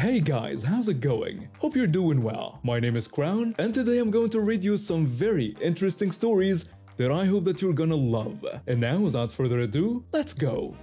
Hey guys, how's it going? Hope you're doing well. My name is Crown, and today I'm going to read you some very interesting stories that I hope that you're gonna love. And now, without further ado, let's go!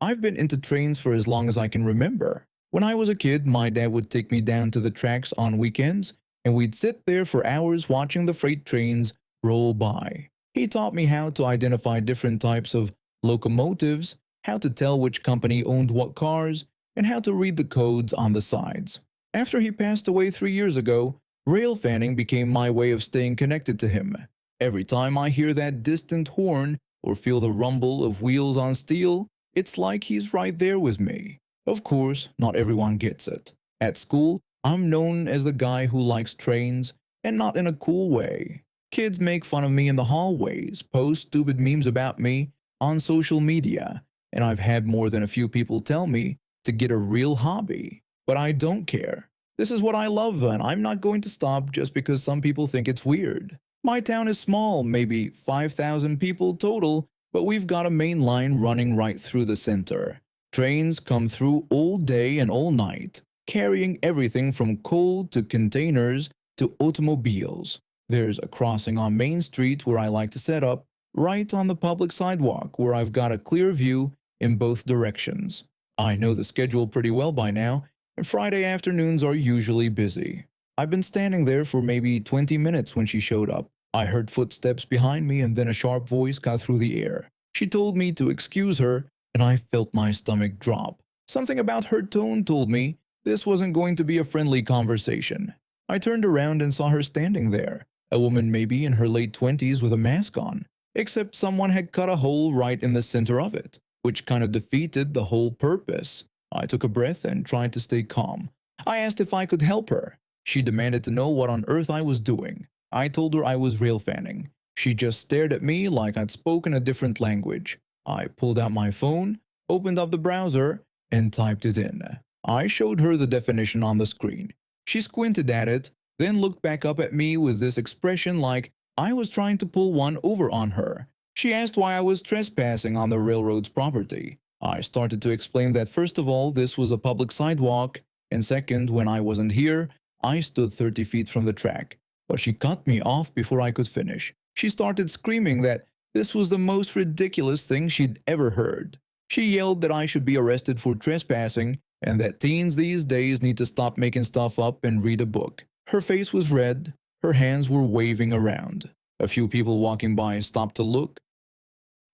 I've been into trains for as long as I can remember. When I was a kid, my dad would take me down to the tracks on weekends, and we'd sit there for hours watching the freight trains roll by. He taught me how to identify different types of locomotives, how to tell which company owned what cars, and how to read the codes on the sides. After he passed away 3 years ago, rail fanning became my way of staying connected to him. Every time I hear that distant horn or feel the rumble of wheels on steel, it's like he's right there with me. Of course, not everyone gets it. At school, I'm known as the guy who likes trains, and not in a cool way. Kids make fun of me in the hallways, post stupid memes about me on social media, and I've had more than a few people tell me to get a real hobby. But I don't care. This is what I love, and I'm not going to stop just because some people think it's weird. My town is small, maybe 5,000 people total, but we've got a main line running right through the center. Trains come through all day and all night, carrying everything from coal to containers to automobiles. There's a crossing on Main Street where I like to set up, right on the public sidewalk where I've got a clear view in both directions. I know the schedule pretty well by now, and Friday afternoons are usually busy. I've been standing there for maybe 20 minutes when she showed up. I heard footsteps behind me and then a sharp voice got through the air. She told me to excuse her, and I felt my stomach drop. Something about her tone told me this wasn't going to be a friendly conversation. I turned around and saw her standing there, a woman maybe in her late 20s with a mask on, except someone had cut a hole right in the center of it, which kind of defeated the whole purpose. I took a breath and tried to stay calm. I asked if I could help her. She demanded to know what on earth I was doing. I told her I was rail fanning. She just stared at me like I'd spoken a different language. I pulled out my phone, opened up the browser, and typed it in. I showed her the definition on the screen. She squinted at it, then looked back up at me with this expression like I was trying to pull one over on her. She asked why I was trespassing on the railroad's property. I started to explain that first of all, this was a public sidewalk, and second, when I wasn't here, I stood 30 feet from the track. But she cut me off before I could finish. She started screaming that this was the most ridiculous thing she'd ever heard. She yelled that I should be arrested for trespassing and that teens these days need to stop making stuff up and read a book. Her face was red. Her hands were waving around. A few people walking by stopped to look.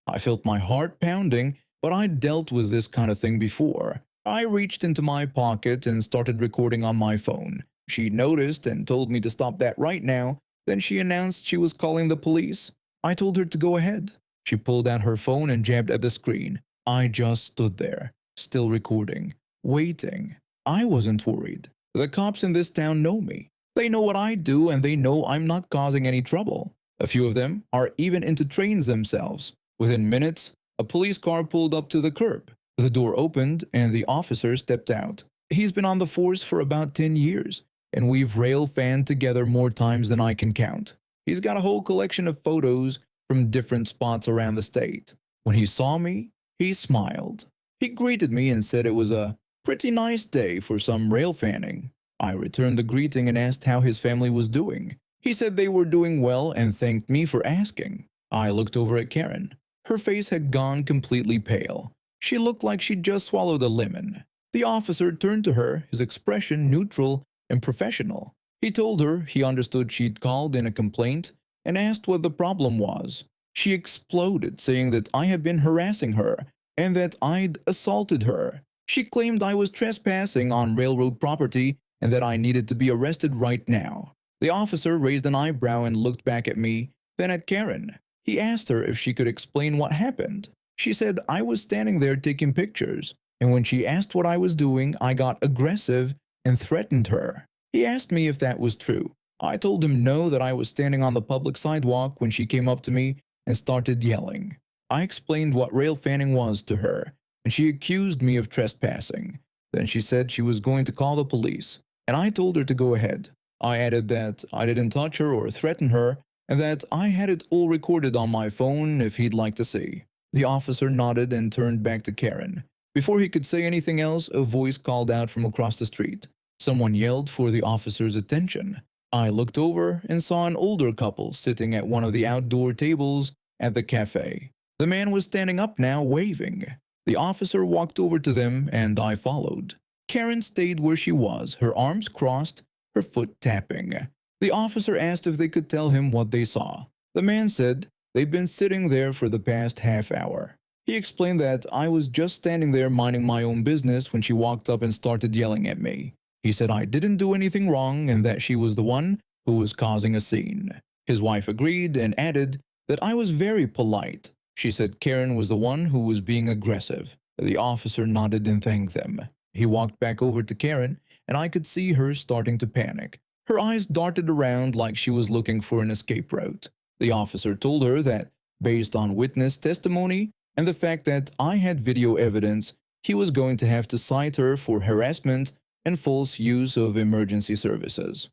I felt my heart pounding, but I'd dealt with this kind of thing before. I reached into my pocket and started recording on my phone. She noticed and told me to stop that right now. Then she announced she was calling the police. I told her to go ahead. She pulled out her phone and jabbed at the screen. I just stood there, still recording, waiting. I wasn't worried. The cops in this town know me. They know what I do and they know I'm not causing any trouble. A few of them are even into trains themselves. Within minutes, a police car pulled up to the curb. The door opened and the officer stepped out. He's been on the force for about 10 years. And we've rail fanned together more times than I can count. He's got a whole collection of photos from different spots around the state. When he saw me, he smiled. He greeted me and said it was a pretty nice day for some rail fanning. I returned the greeting and asked how his family was doing. He said they were doing well and thanked me for asking. I looked over at Karen. Her face had gone completely pale. She looked like she'd just swallowed a lemon. The officer turned to her, his expression neutral and professional. He told her he understood she'd called in a complaint and asked what the problem was. She exploded, saying that I had been harassing her and that I'd assaulted her. She claimed I was trespassing on railroad property and that I needed to be arrested right now. The officer raised an eyebrow and looked back at me, then at Karen. He asked her if she could explain what happened. She said I was standing there taking pictures, and when she asked what I was doing, I got aggressive and threatened her. He asked me if that was true. I told him no, that I was standing on the public sidewalk when she came up to me and started yelling. I explained what rail fanning was to her, and she accused me of trespassing. Then she said she was going to call the police, and I told her to go ahead. I added that I didn't touch her or threaten her, and that I had it all recorded on my phone if he'd like to see. The officer nodded and turned back to Karen. Before he could say anything else, a voice called out from across the street. Someone yelled for the officer's attention. I looked over and saw an older couple sitting at one of the outdoor tables at the cafe. The man was standing up now, waving. The officer walked over to them and I followed. Karen stayed where she was, her arms crossed, her foot tapping. The officer asked if they could tell him what they saw. The man said they'd been sitting there for the past half hour. He explained that I was just standing there minding my own business when she walked up and started yelling at me. He said I didn't do anything wrong and that she was the one who was causing a scene. His wife agreed and added that I was very polite. She said Karen was the one who was being aggressive. The officer nodded and thanked them. He walked back over to Karen and I could see her starting to panic. Her eyes darted around like she was looking for an escape route. The officer told her that, based on witness testimony and the fact that I had video evidence, he was going to have to cite her for harassment and false use of emergency services.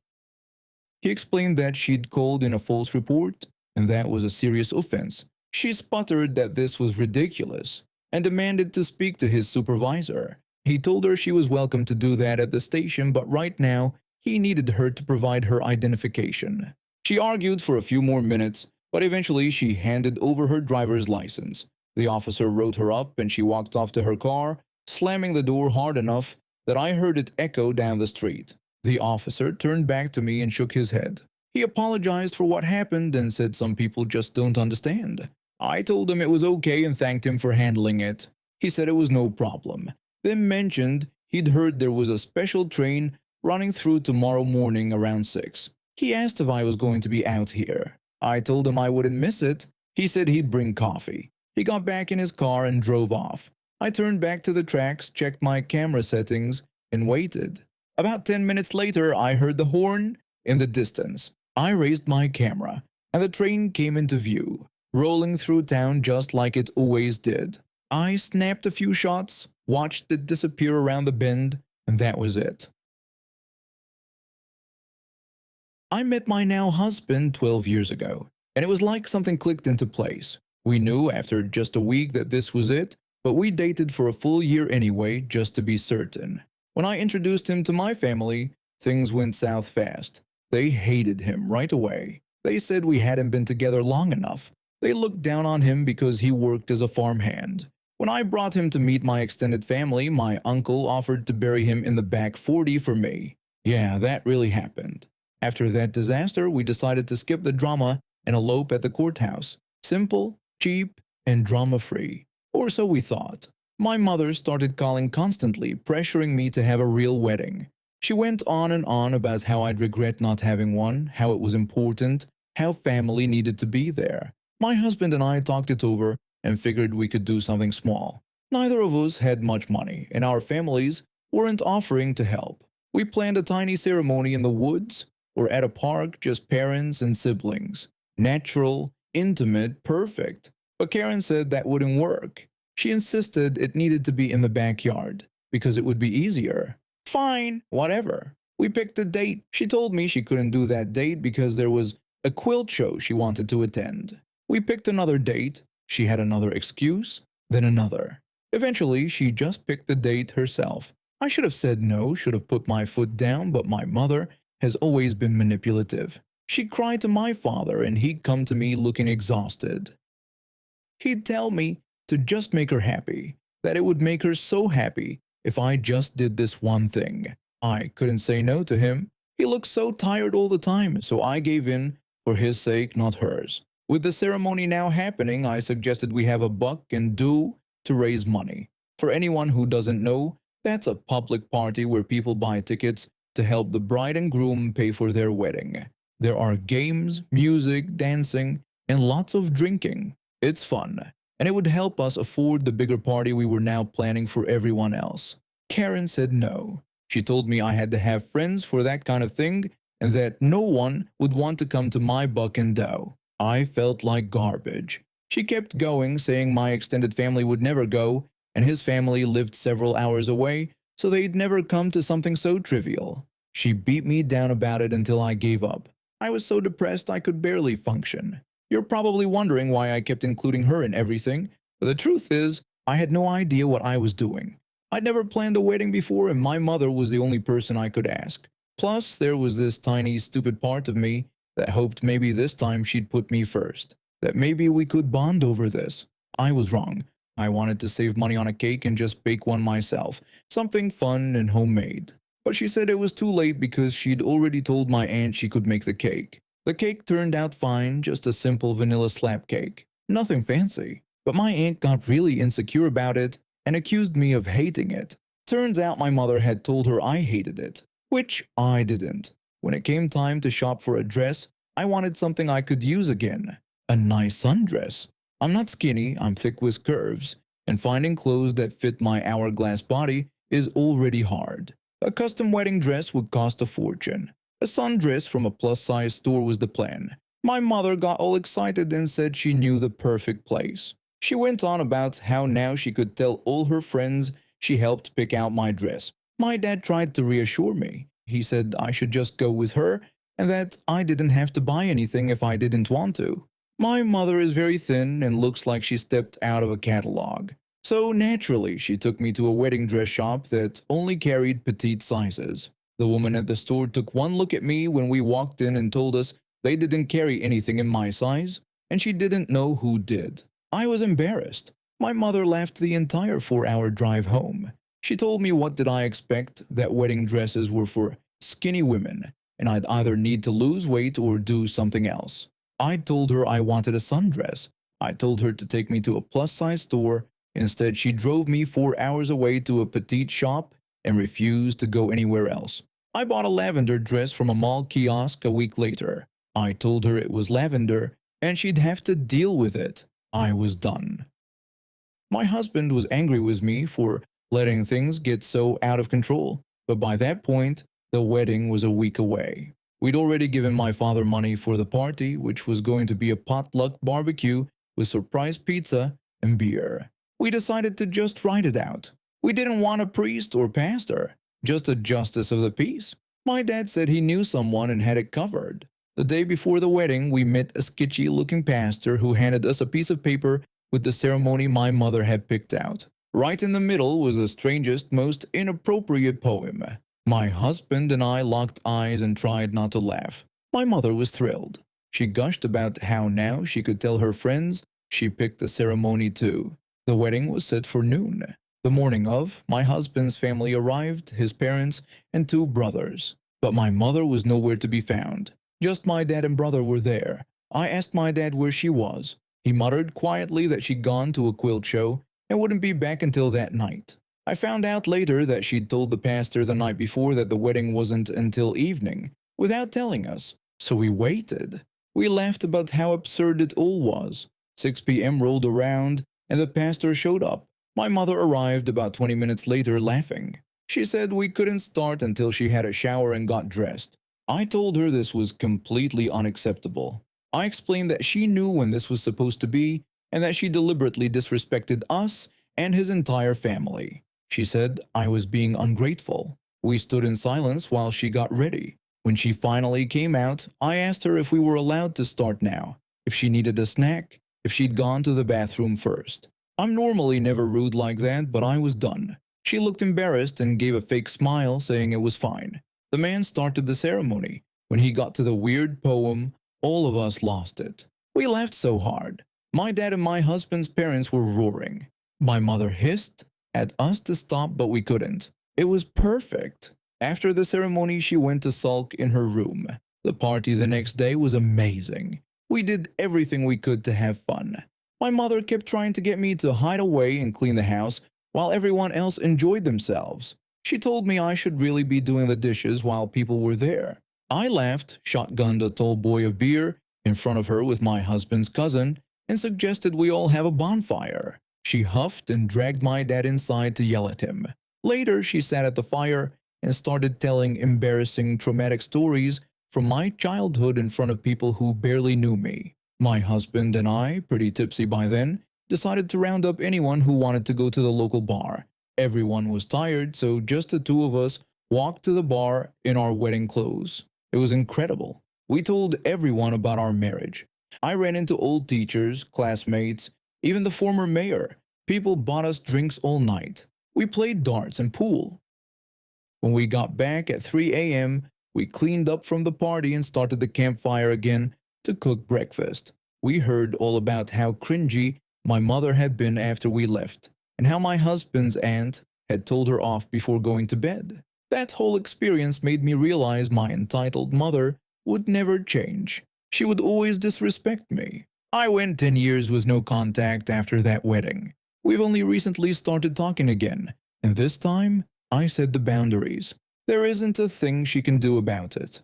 He explained that she'd called in a false report and that was a serious offense. She sputtered that this was ridiculous and demanded to speak to his supervisor. He told her she was welcome to do that at the station, but right now he needed her to provide her identification. She argued for a few more minutes, but eventually she handed over her driver's license. The officer wrote her up and she walked off to her car, slamming the door hard enough that I heard it echo down the street. The officer turned back to me and shook his head. He apologized for what happened and said some people just don't understand. I told him it was okay and thanked him for handling it. He said it was no problem, then mentioned he'd heard there was a special train running through tomorrow morning around 6. He asked if I was going to be out here. I told him I wouldn't miss it. He said he'd bring coffee. He got back in his car and drove off. I turned back to the tracks, checked my camera settings, and waited. About 10 minutes later, I heard the horn in the distance. I raised my camera, and the train came into view, rolling through town just like it always did. I snapped a few shots, watched it disappear around the bend, and that was it. I met my now husband 12 years ago, and it was like something clicked into place. We knew after just a week that this was it, but we dated for a full year anyway, just to be certain. When I introduced him to my family, things went south fast. They hated him right away. They said we hadn't been together long enough. They looked down on him because he worked as a farmhand. When I brought him to meet my extended family, my uncle offered to bury him in the back 40 for me. Yeah, that really happened. After that disaster, we decided to skip the drama and elope at the courthouse. Simple, cheap, and drama-free. Or so we thought. My mother started calling constantly, pressuring me to have a real wedding. She went on and on about how I'd regret not having one, how it was important, how family needed to be there. My husband and I talked it over and figured we could do something small. Neither of us had much money, and our families weren't offering to help. We planned a tiny ceremony in the woods or at a park, just parents and siblings. Natural, intimate, perfect. But Karen said that wouldn't work. She insisted it needed to be in the backyard because it would be easier. Fine, whatever. We picked a date. She told me she couldn't do that date because there was a quilt show she wanted to attend. We picked another date. She had another excuse, then another. Eventually, she just picked the date herself. I should have said no, should have put my foot down, but my mother has always been manipulative. She'd cry to my father and he'd come to me looking exhausted. He'd tell me to just make her happy, that it would make her so happy if I just did this one thing. I couldn't say no to him. He looked so tired all the time, so I gave in for his sake, not hers. With the ceremony now happening, I suggested we have a buck and do to raise money. For anyone who doesn't know, that's a public party where people buy tickets to help the bride and groom pay for their wedding. There are games, music, dancing, and lots of drinking. It's fun, and it would help us afford the bigger party we were now planning for everyone else. Karen said no. She told me I had to have friends for that kind of thing and that no one would want to come to my buck and dough. I felt like garbage. She kept going, saying my extended family would never go, and his family lived several hours away, so they'd never come to something so trivial. She beat me down about it until I gave up. I was so depressed I could barely function. You're probably wondering why I kept including her in everything, But the truth is, I had no idea what I was doing. I'd never planned a wedding before, and my mother was the only person I could ask. Plus, there was this tiny, stupid part of me that hoped maybe this time she'd put me first, that maybe we could bond over this. I was wrong. I wanted to save money on a cake and just bake one myself, something fun and homemade. But she said it was too late because she'd already told my aunt she could make the cake. The cake turned out fine, just a simple vanilla slab cake. Nothing fancy. But my aunt got really insecure about it and accused me of hating it. Turns out my mother had told her I hated it, which I didn't. When it came time to shop for a dress, I wanted something I could use again. A nice sundress. I'm not skinny, I'm thick with curves, and finding clothes that fit my hourglass body is already hard. A custom wedding dress would cost a fortune. A sundress from a plus-size store was the plan. My mother got all excited and said she knew the perfect place. She went on about how now she could tell all her friends she helped pick out my dress. My dad tried to reassure me. He said I should just go with her and that I didn't have to buy anything if I didn't want to. My mother is very thin and looks like she stepped out of a catalog. So naturally, she took me to a wedding dress shop that only carried petite sizes. The woman at the store took one look at me when we walked in and told us they didn't carry anything in my size, and she didn't know who did. I was embarrassed. My mother laughed the entire 4-hour drive home. She told me what did I expect, that wedding dresses were for skinny women, and I'd either need to lose weight or do something else. I told her I wanted a sundress. I told her to take me to a plus-size store. Instead, she drove me 4 hours away to a petite shop and refused to go anywhere else. I bought a lavender dress from a mall kiosk a week later. I told her it was lavender and she'd have to deal with it. I was done. My husband was angry with me for letting things get so out of control, but by that point, the wedding was a week away. We'd already given my father money for the party, which was going to be a potluck barbecue with surprise pizza and beer. We decided to just write it out. We didn't want a priest or pastor, just a justice of the peace. My dad said he knew someone and had it covered. The day before the wedding, we met a sketchy-looking pastor who handed us a piece of paper with the ceremony my mother had picked out. Right in the middle was the strangest, most inappropriate poem. My husband and I locked eyes and tried not to laugh. My mother was thrilled. She gushed about how now she could tell her friends she picked the ceremony too. The wedding was set for noon. The morning of, my husband's family arrived, his parents, and 2 brothers. But my mother was nowhere to be found. Just my dad and brother were there. I asked my dad where she was. He muttered quietly that she'd gone to a quilt show and wouldn't be back until that night. I found out later that she'd told the pastor the night before that the wedding wasn't until evening, without telling us. So we waited. We laughed about how absurd it all was. 6 p.m. rolled around and the pastor showed up. My mother arrived about 20 minutes later laughing. She said we couldn't start until she had a shower and got dressed. I told her this was completely unacceptable. I explained that she knew when this was supposed to be and that she deliberately disrespected us and his entire family. She said I was being ungrateful. We stood in silence while she got ready. When she finally came out, I asked her if we were allowed to start now, if she needed a snack, if she'd gone to the bathroom first. I'm normally never rude like that, but I was done. She looked embarrassed and gave a fake smile, saying it was fine. The man started the ceremony. When he got to the weird poem, all of us lost it. We laughed so hard. My dad and my husband's parents were roaring. My mother hissed at us to stop, but we couldn't. It was perfect. After the ceremony, she went to sulk in her room. The party the next day was amazing. We did everything we could to have fun. My mother kept trying to get me to hide away and clean the house while everyone else enjoyed themselves. She told me I should really be doing the dishes while people were there. I laughed, shotgunned a tall boy of beer in front of her with my husband's cousin, and suggested we all have a bonfire. She huffed and dragged my dad inside to yell at him. Later, she sat at the fire and started telling embarrassing, traumatic stories from my childhood in front of people who barely knew me. My husband and I, pretty tipsy by then, decided to round up anyone who wanted to go to the local bar. Everyone was tired, so just the 2 of us walked to the bar in our wedding clothes. It was incredible. We told everyone about our marriage. I ran into old teachers, classmates, even the former mayor. People bought us drinks all night. We played darts and pool. When we got back at 3 a.m., we cleaned up from the party and started the campfire again to cook breakfast. We heard all about how cringy my mother had been after we left, and how my husband's aunt had told her off before going to bed. That whole experience made me realize my entitled mother would never change. She would always disrespect me. I went 10 years with no contact after that wedding. We've only recently started talking again, and this time I set the boundaries. There isn't a thing she can do about it.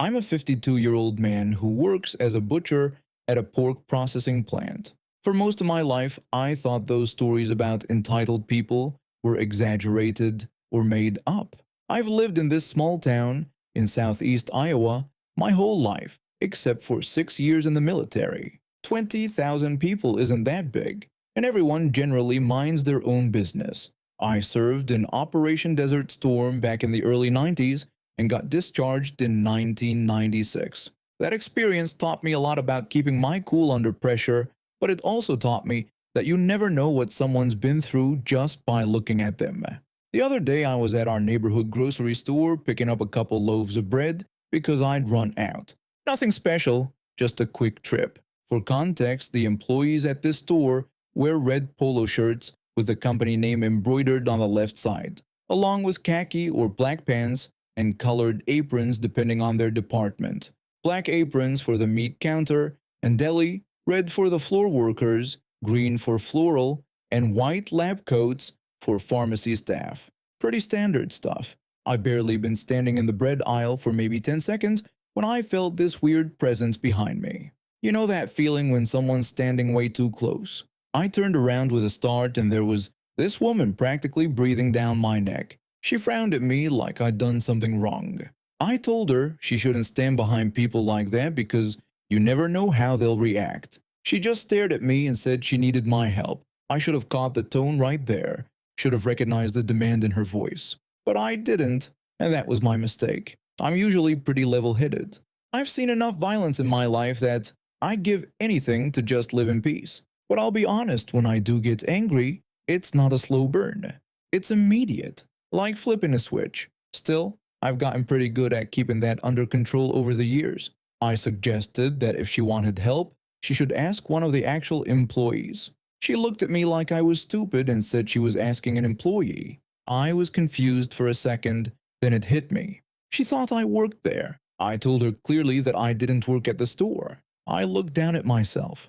I'm a 52-year-old man who works as a butcher at a pork processing plant. For most of my life, I thought those stories about entitled people were exaggerated or made up. I've lived in this small town in southeast Iowa my whole life, except for 6 years in the military. 20,000 people isn't that big, and everyone generally minds their own business. I served in Operation Desert Storm back in the early 90s and got discharged in 1996. That experience taught me a lot about keeping my cool under pressure, but it also taught me that you never know what someone's been through just by looking at them. The other day I was at our neighborhood grocery store picking up a couple loaves of bread because I'd run out. Nothing special, just a quick trip. For context, the employees at this store wear red polo shirts with the company name embroidered on the left side, along with khaki or black pants and colored aprons depending on their department. Black aprons for the meat counter and deli, red for the floor workers, green for floral, and white lab coats for pharmacy staff. Pretty standard stuff. I barely been standing in the bread aisle for maybe 10 seconds when I felt this weird presence behind me. You know that feeling when someone's standing way too close? I turned around with a start and there was this woman practically breathing down my neck. She frowned at me like I'd done something wrong. I told her she shouldn't stand behind people like that because you never know how they'll react. She just stared at me and said she needed my help. I should have caught the tone right there, should have recognized the demand in her voice. But I didn't, and that was my mistake. I'm usually pretty level-headed. I've seen enough violence in my life that I'd give anything to just live in peace. But I'll be honest, when I do get angry, it's not a slow burn. It's immediate, like flipping a switch. Still, I've gotten pretty good at keeping that under control over the years. I suggested that if she wanted help, she should ask one of the actual employees. She looked at me like I was stupid and said she was asking an employee. I was confused for a second, then it hit me. She thought I worked there. I told her clearly that I didn't work at the store. I looked down at myself.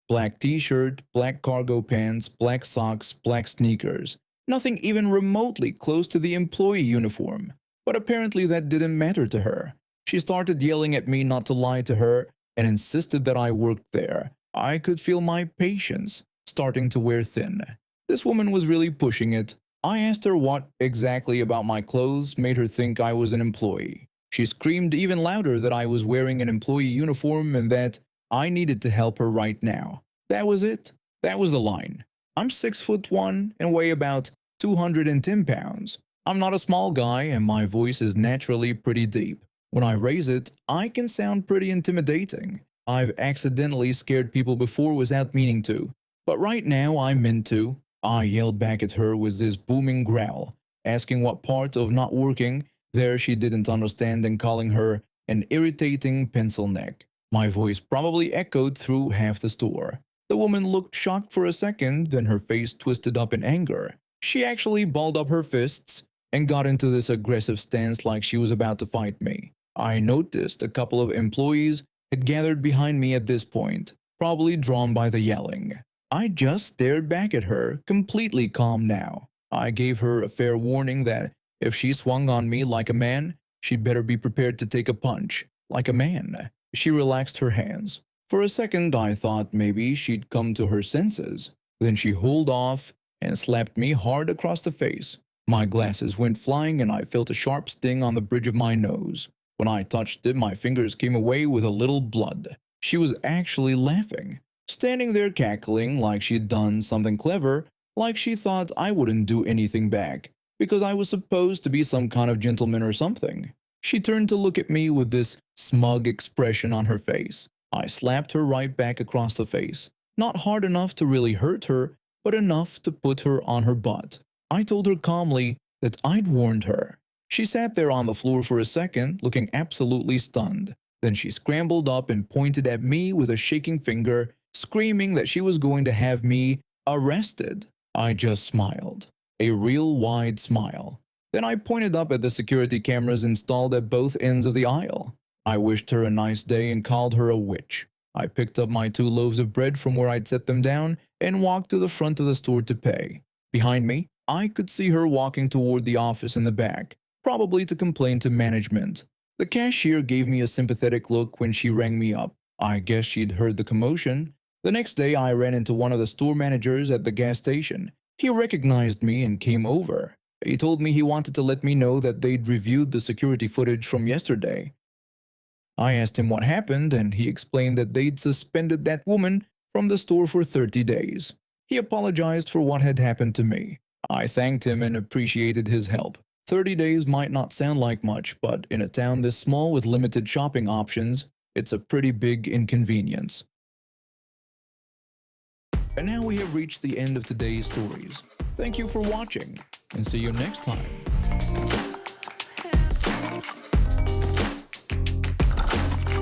Black t-shirt, black cargo pants, black socks, black sneakers. Nothing even remotely close to the employee uniform. But apparently that didn't matter to her. She started yelling at me not to lie to her and insisted that I worked there. I could feel my patience starting to wear thin. This woman was really pushing it. I asked her what exactly about my clothes made her think I was an employee. She screamed even louder that I was wearing an employee uniform and that I needed to help her right now. That was it. That was the line. I'm 6'1" and weigh about 210 pounds. I'm not a small guy and my voice is naturally pretty deep. When I raise it, I can sound pretty intimidating. I've accidentally scared people before without meaning to. But right now I meant to. I yelled back at her with this booming growl, asking what part of not working there she didn't understand and calling her an irritating pencil neck. My voice probably echoed through half the store. The woman looked shocked for a second, then her face twisted up in anger. She actually balled up her fists and got into this aggressive stance like she was about to fight me. I noticed a couple of employees had gathered behind me at this point, probably drawn by the yelling. I just stared back at her, completely calm now. I gave her a fair warning that if she swung on me like a man, she'd better be prepared to take a punch, like a man. She relaxed her hands. For a second I thought maybe she'd come to her senses. Then she hauled off and slapped me hard across the face. My glasses went flying and I felt a sharp sting on the bridge of my nose. When I touched it, my fingers came away with a little blood. She was actually laughing, standing there cackling like she'd done something clever, like she thought I wouldn't do anything back, because I was supposed to be some kind of gentleman or something. She turned to look at me with this smug expression on her face. I slapped her right back across the face. Not hard enough to really hurt her, but enough to put her on her butt. I told her calmly that I'd warned her. She sat there on the floor for a second, looking absolutely stunned. Then she scrambled up and pointed at me with a shaking finger, screaming that she was going to have me arrested. I just smiled. A real wide smile. Then I pointed up at the security cameras installed at both ends of the aisle. I wished her a nice day and called her a witch. I picked up my 2 loaves of bread from where I'd set them down and walked to the front of the store to pay. Behind me, I could see her walking toward the office in the back, probably to complain to management. The cashier gave me a sympathetic look when she rang me up. I guess she'd heard the commotion. The next day, I ran into one of the store managers at the gas station. He recognized me and came over. He told me he wanted to let me know that they'd reviewed the security footage from yesterday. I asked him what happened, and he explained that they'd suspended that woman from the store for 30 days. He apologized for what had happened to me. I thanked him and appreciated his help. 30 days might not sound like much, but in a town this small with limited shopping options, it's a pretty big inconvenience. And now we have reached the end of today's stories. Thank you for watching, and see you next time.